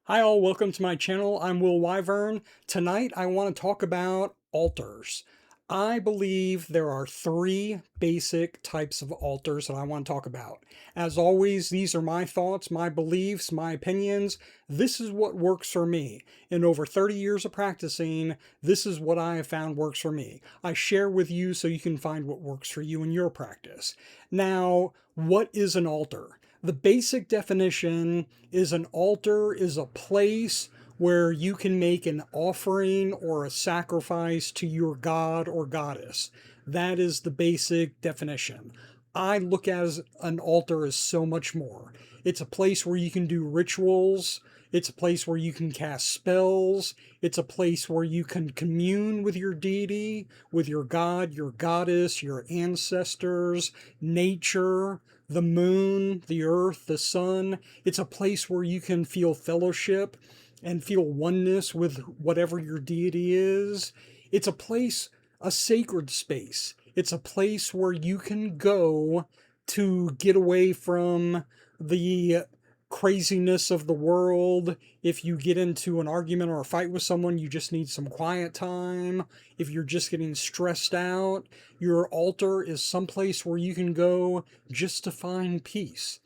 Hi all, welcome to my channel. I'm Will Wyvern. Tonight I want to talk about altars. I believe there are three basic types of altars that I want to talk about. As always, these are my thoughts, my beliefs, my opinions. This is what works for me. In over 30 years of practicing, this is what I have found works for me. I share with you so you can find what works for you in your practice. Now, what is an altar? The basic definition is an altar is a place where you can make an offering or a sacrifice to your god or goddess. That is the basic definition. I look at an altar as so much more. It's a place where you can do rituals. It's a place where you can cast spells. It's a place where you can commune with your deity, with your god, your goddess, your ancestors, nature, the moon, the earth, the sun. It's a place where you can feel fellowship and feel oneness with whatever your deity is. It's a place, a sacred space. It's a place where you can go to get away from the craziness of the world. If you get into an argument or a fight with someone, you just need some quiet time. If you're just getting stressed out, your altar is someplace where you can go just to find peace,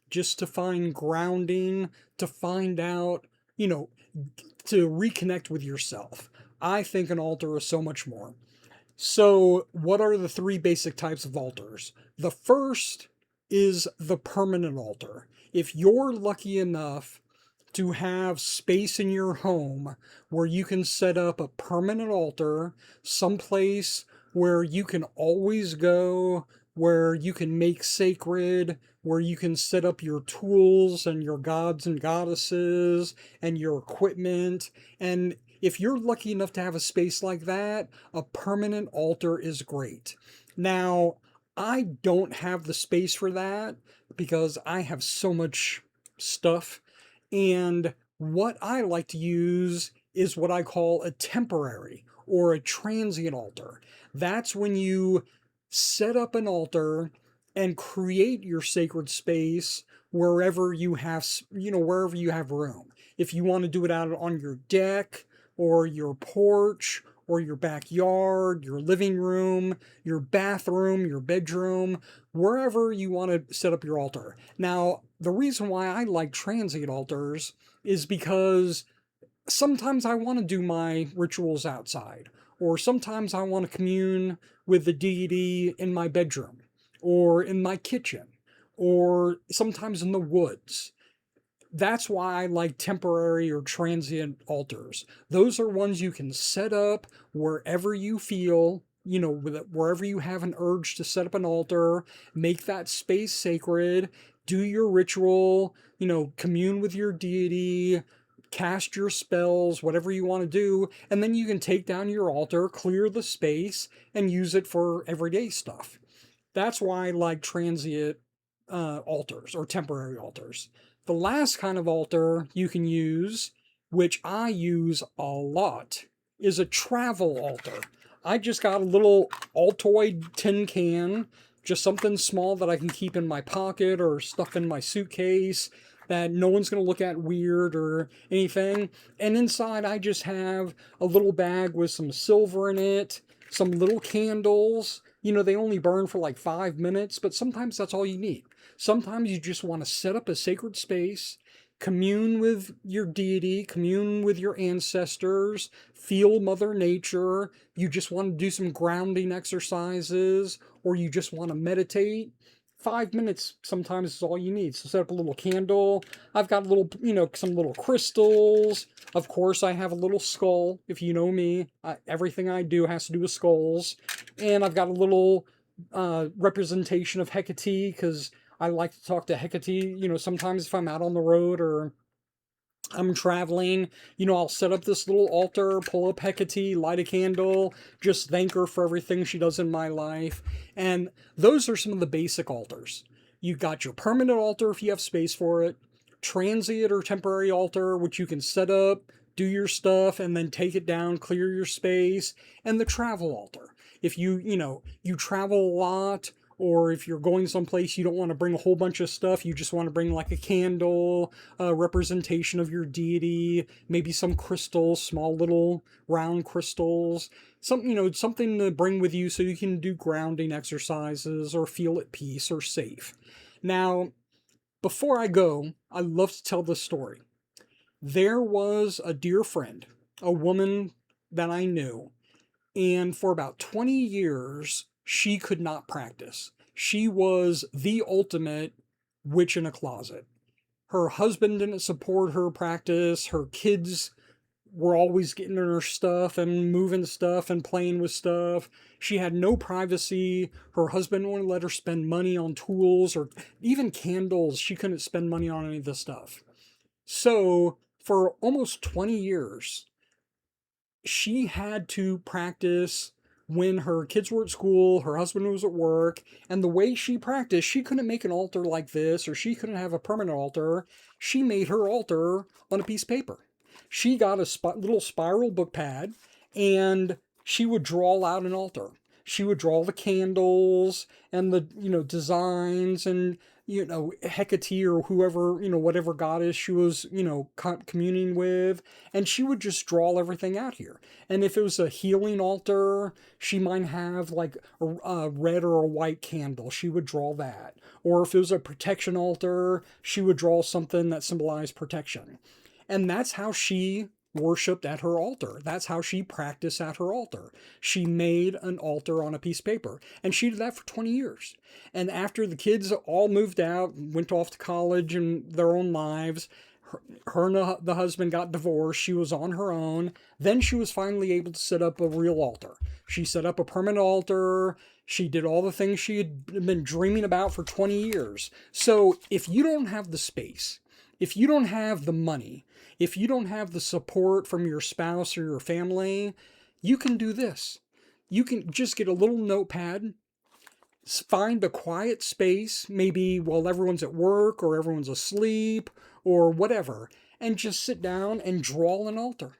just to find grounding, to find out, to reconnect with yourself. I think an altar is so much more. So, what are the three basic types of altars? The first is the permanent altar. If you're lucky enough to have space in your home where you can set up a permanent altar, someplace where you can always go, where you can make sacred, where you can set up your tools and your gods and goddesses and your equipment. And if you're lucky enough to have a space like that, a permanent altar is great. Now, I don't have the space for that because I have so much stuff. And what I like to use is what I call a temporary or a transient altar. That's when you set up an altar and create your sacred space wherever you have, wherever you have room. If you want to do it out on your deck or your porch or your backyard, your living room, your bathroom, your bedroom, wherever you want to set up your altar. Now, the reason why I like transient altars is because sometimes I want to do my rituals outside, or sometimes I want to commune with the deity in my bedroom, or in my kitchen, or sometimes in the woods. That's why I like temporary or transient altars. Those are ones you can set up wherever you feel, wherever you have an urge to set up an altar, make that space sacred, do your ritual, commune with your deity, cast your spells, whatever you want to do, and then you can take down your altar, clear the space, and use it for everyday stuff. That's why I like transient altars or temporary altars. The last kind of altar you can use, which I use a lot, is a travel altar. I just got a little Altoid tin can, just something small that I can keep in my pocket or stuff in my suitcase that no one's going to look at weird or anything. And inside I just have a little bag with some silver in it, some little candles. They only burn for like 5 minutes, but sometimes that's all you need. Sometimes you just want to set up a sacred space, commune with your deity, commune with your ancestors, feel Mother Nature. You just want to do some grounding exercises, or you just want to meditate. 5 minutes sometimes is all you need. So set up a little candle. I've got a little, some little crystals. Of course, I have a little skull. If you know me, everything I do has to do with skulls. And I've got a little representation of Hecate because I like to talk to Hecate. Sometimes if I'm out on the road or I'm traveling, I'll set up this little altar, pull up Hecate, light a candle, just thank her for everything she does in my life. And those are some of the basic altars. You've got your permanent altar if you have space for it, transient or temporary altar, which you can set up, do your stuff, and then take it down, clear your space, and the travel altar. If you travel a lot, or if you're going someplace you don't want to bring a whole bunch of stuff, you just want to bring like a candle, a representation of your deity, maybe some crystals, small little round crystals, something to bring with you so you can do grounding exercises or feel at peace or safe. Now, before I go, I love to tell this story. There was a dear friend, a woman that I knew, and for about 20 years, she could not practice. She was the ultimate witch in a closet. Her husband didn't support her practice. Her kids were always getting in her stuff and moving stuff and playing with stuff. She had no privacy. Her husband wouldn't let her spend money on tools or even candles. She couldn't spend money on any of this stuff. So, for almost 20 years, she had to practice when her kids were at school, her husband was at work, and the way she practiced, she couldn't make an altar like this, or she couldn't have a permanent altar. She made her altar on a piece of paper. She got a little spiral book pad, and she would draw out an altar. She would draw the candles and the, designs and, Hecate or whoever, whatever goddess she was, communing with. And she would just draw everything out here. And if it was a healing altar, she might have like a red or a white candle. She would draw that. Or if it was a protection altar, she would draw something that symbolized protection. And that's how she worshipped at her altar. That's how she practiced at her altar. She made an altar on a piece of paper. And she did that for 20 years. And after the kids all moved out, went off to college and their own lives, her and the husband got divorced. She was on her own. Then she was finally able to set up a real altar. She set up a permanent altar. She did all the things she had been dreaming about for 20 years. So if you don't have the space, if you don't have the money, if you don't have the support from your spouse or your family, you can do this. You can just get a little notepad, find a quiet space, maybe while everyone's at work or everyone's asleep or whatever, and just sit down and draw an altar.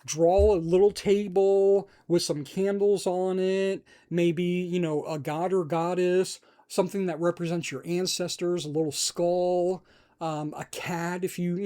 Draw a little table with some candles on it, maybe, a god or goddess, something that represents your ancestors, a little skull, a cat. If you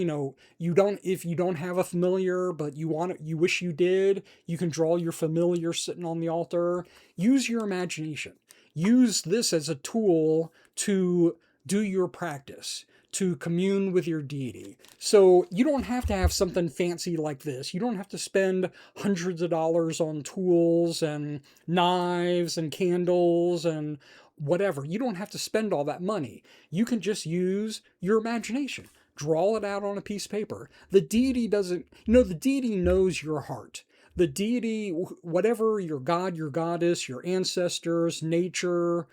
don't have a familiar, but you wish you did, you can draw your familiar sitting on the altar. Use your imagination. Use this as a tool to do your practice, to commune with your deity. So you don't have to have something fancy like this. You don't have to spend hundreds of dollars on tools and knives and candles and whatever. You don't have to spend all that money. You can just use your imagination. Draw it out on a piece of paper. The deity the deity knows your heart. The deity, whatever your god, your goddess, your ancestors, nature,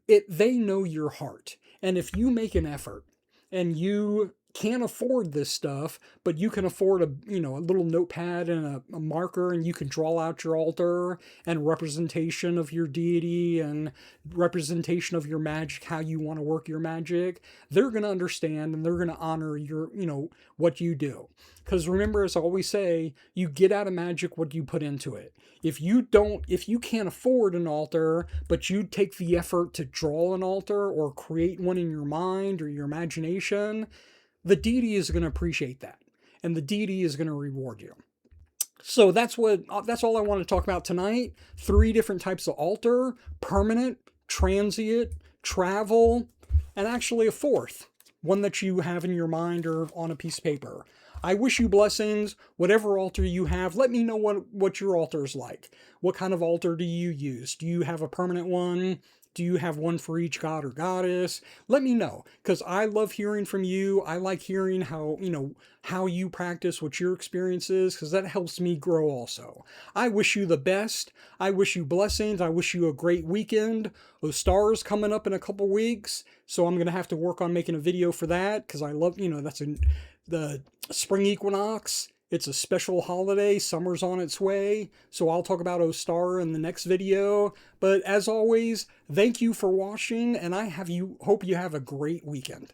they know your heart. And if you make an effort and you can't afford this stuff, but you can afford a little notepad and a marker, and you can draw out your altar and representation of your deity and representation of your magic, how you want to work your magic, they're going to understand and they're going to honor your, what you do. Because remember, as I always say, you get out of magic what you put into it. If you can't afford an altar, but you take the effort to draw an altar or create one in your mind or your imagination, the deity is going to appreciate that, and the deity is going to reward you. So that's all I want to talk about tonight. 3 different types of altar: permanent, transient, travel, and actually a 4th, one that you have in your mind or on a piece of paper. I wish you blessings. Whatever altar you have, let me know what your altar is like. What kind of altar do you use? Do you have a permanent one? Do you have one for each god or goddess? Let me know, because I love hearing from you. I like hearing how you practice, what your experience is, because that helps me grow also. I wish you the best. I wish you blessings. I wish you a great weekend. The star's coming up in a couple weeks, so I'm going to have to work on making a video for that, because I love, that's the spring equinox. It's a special holiday. Summer's on its way. So I'll talk about Ostar in the next video. But as always, thank you for watching, and hope you have a great weekend.